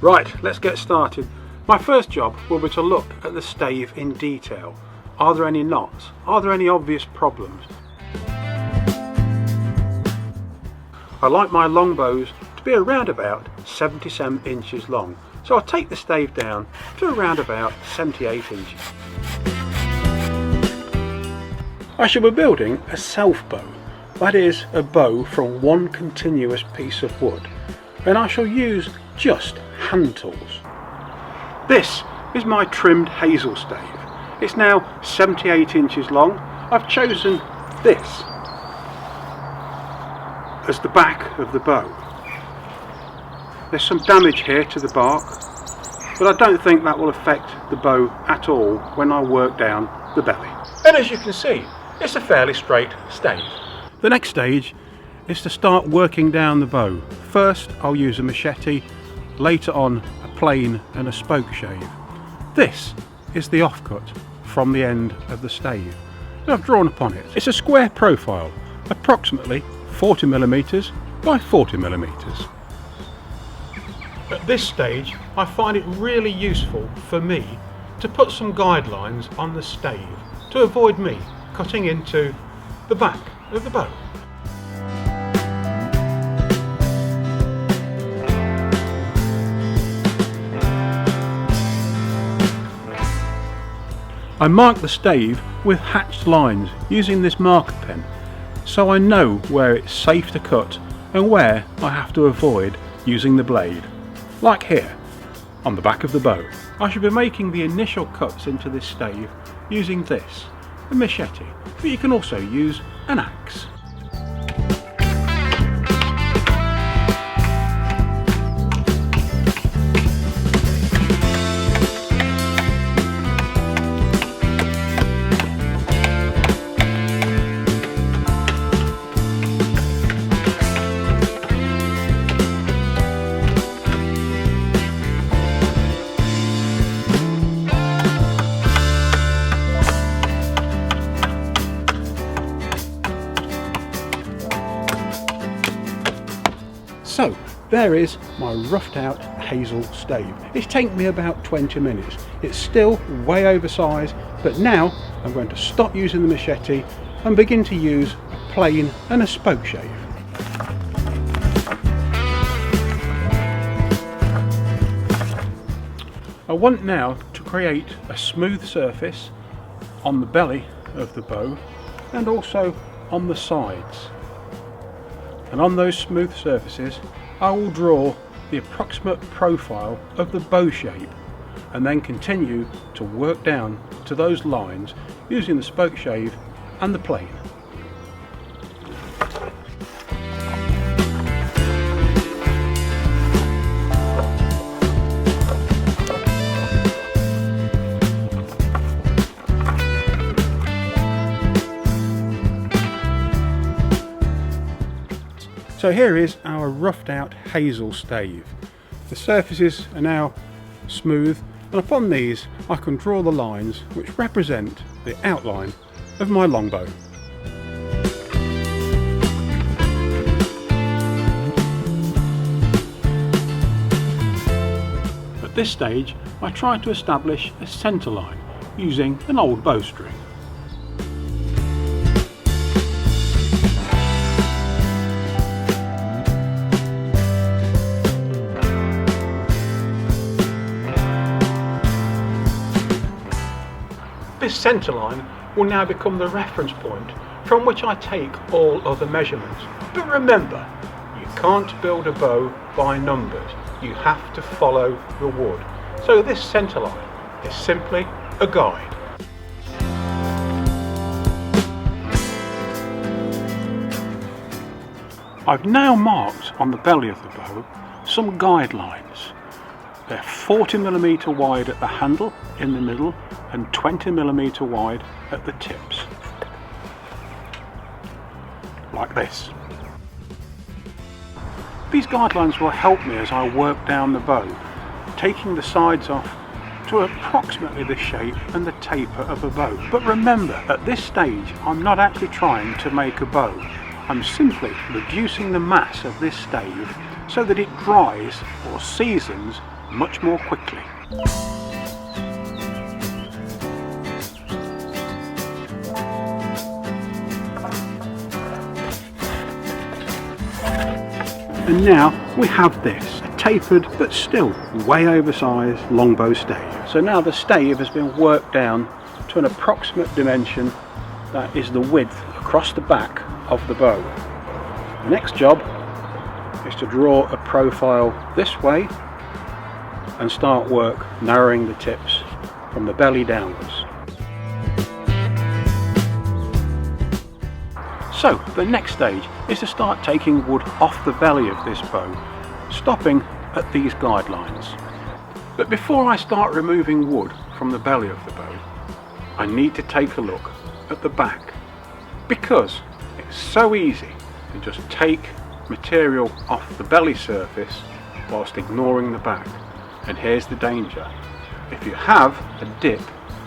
Right, let's get started. My first job will be to look at the stave in detail. Are there any knots? Are there any obvious problems? I like my longbows to be around about 77 inches long, so I'll take the stave down to around about 78 inches. I shall be building a self bow, that is a bow from one continuous piece of wood, and I shall use just hand tools. This is my trimmed hazel stave. It's now 78 inches long. I've chosen this as the back of the bow. There's some damage here to the bark, but I don't think that will affect the bow at all when I work down the belly. And as you can see, it's a fairly straight stave. The next stage is to start working down the bow. First I'll use a machete, later on a plane and a spoke shave. This is the offcut from the end of the stave that I've drawn upon it. It's a square profile, approximately 40mm by 40mm. At this stage I find it really useful for me to put some guidelines on the stave to avoid me cutting into the back of the bow. I mark the stave with hatched lines using this marker pen, so I know where it's safe to cut and where I have to avoid using the blade. Like here, on the back of the bow. I should be making the initial cuts into this stave using this, a machete, but you can also use an axe. So there is my roughed out hazel stave. It's taken me about 20 minutes. It's still way oversized, but now I'm going to stop using the machete and begin to use a plane and a spoke shave. I want now to create a smooth surface on the belly of the bow and also on the sides. And on those smooth surfaces I will draw the approximate profile of the bow shape and then continue to work down to those lines using the spoke shave and the plane. So here is our roughed out hazel stave. The surfaces are now smooth, and upon these I can draw the lines which represent the outline of my longbow. At this stage I try to establish a centre line using an old bowstring. This centre line will now become the reference point from which I take all other measurements. But remember, you can't build a bow by numbers, you have to follow the wood. So this centre line is simply a guide. I've now marked on the belly of the bow some guidelines. They're 40mm wide at the handle in the middle and 20mm wide at the tips. Like this. These guidelines will help me as I work down the bow, taking the sides off to approximately the shape and the taper of a bow. But remember, at this stage I'm not actually trying to make a bow. I'm simply reducing the mass of this stave so that it dries or seasons much more quickly. And now we have this, a tapered but still way oversized longbow stave. So now the stave has been worked down to an approximate dimension that is the width across the back of the bow. The next job is to draw a profile this way and start work narrowing the tips from the belly downwards. So the next stage is to start taking wood off the belly of this bow, stopping at these guidelines. But before I start removing wood from the belly of the bow, I need to take a look at the back, because it's so easy to just take material off the belly surface whilst ignoring the back. And here's the danger. If you have a dip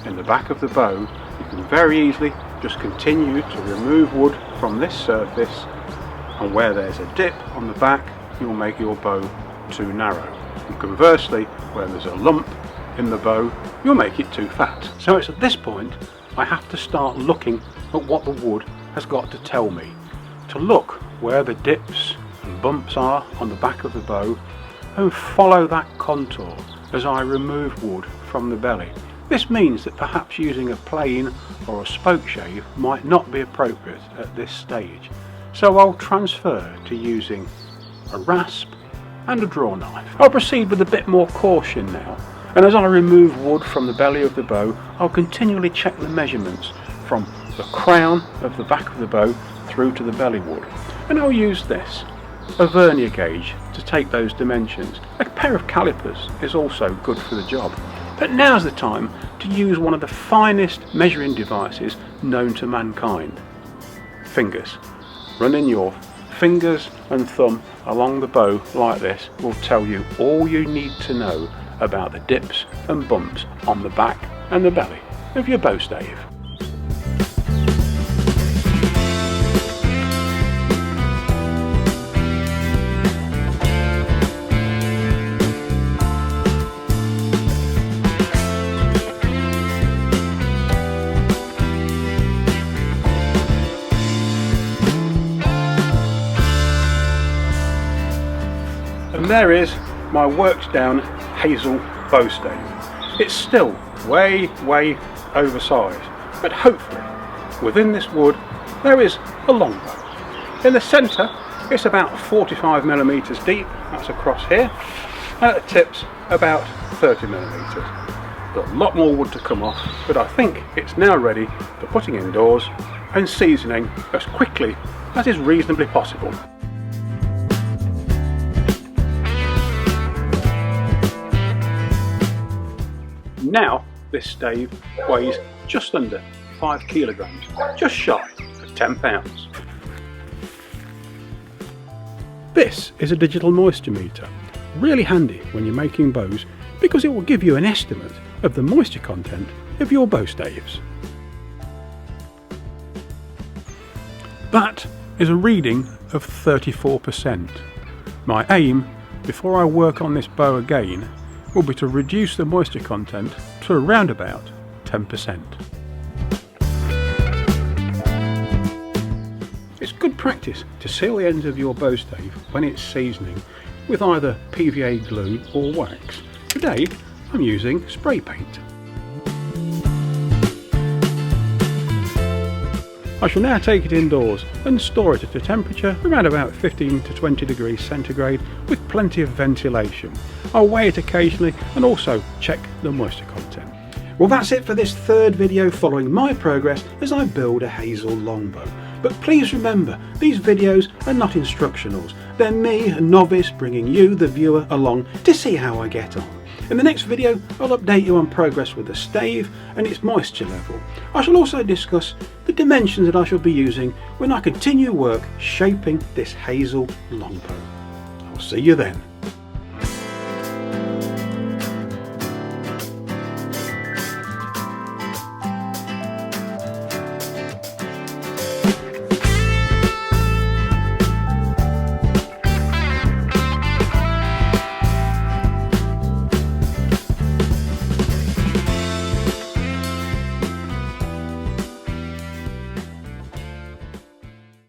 in the back of the bow, you can very easily just continue to remove wood from this surface, and where there's a dip on the back, you'll make your bow too narrow. And conversely, where there's a lump in the bow, you'll make it too fat. So it's at this point I have to start looking at what the wood has got to tell me, to look where the dips and bumps are on the back of the bow and follow that contour as I remove wood from the belly. This means that perhaps using a plane or a spoke shave might not be appropriate at this stage, so I'll transfer to using a rasp and a draw knife. I'll proceed with a bit more caution now, and as I remove wood from the belly of the bow, I'll continually check the measurements from the crown of the back of the bow through to the belly wood, and I'll use this, a vernier gauge, to take those dimensions. A pair of calipers is also good for the job. But now's the time to use one of the finest measuring devices known to mankind. Fingers. Running your fingers and thumb along the bow like this will tell you all you need to know about the dips and bumps on the back and the belly of your bow stave. And there is my worked down Hazel bow stave. It's still way oversized, but hopefully within this wood there is a longbow. In the centre it's about 45mm deep, that's across here, and at the tips about 30mm. Got a lot more wood to come off, but I think it's now ready for putting indoors and seasoning as quickly as is reasonably possible. Now this stave weighs just under 5 kilograms, just shy of 10 pounds. This is a digital moisture meter, really handy when you're making bows because it will give you an estimate of the moisture content of your bow staves. That is a reading of 34%. My aim, before I work on this bow again, will be to reduce the moisture content to around about 10%. It's good practice to seal the ends of your bow stave when it's seasoning with either PVA glue or wax. Today I'm using spray paint. I shall now take it indoors and store it at a temperature around about 15 to 20 degrees centigrade with plenty of ventilation. I'll weigh it occasionally and also check the moisture content. Well, that's it for this third video following my progress as I build a Hazel Longbow. But please remember, these videos are not instructionals. They're me, a novice, bringing you, the viewer, along to see how I get on. In the next video, I'll update you on progress with the stave and its moisture level. I shall also discuss the dimensions that I shall be using when I continue work shaping this Hazel Longbow. I'll see you then.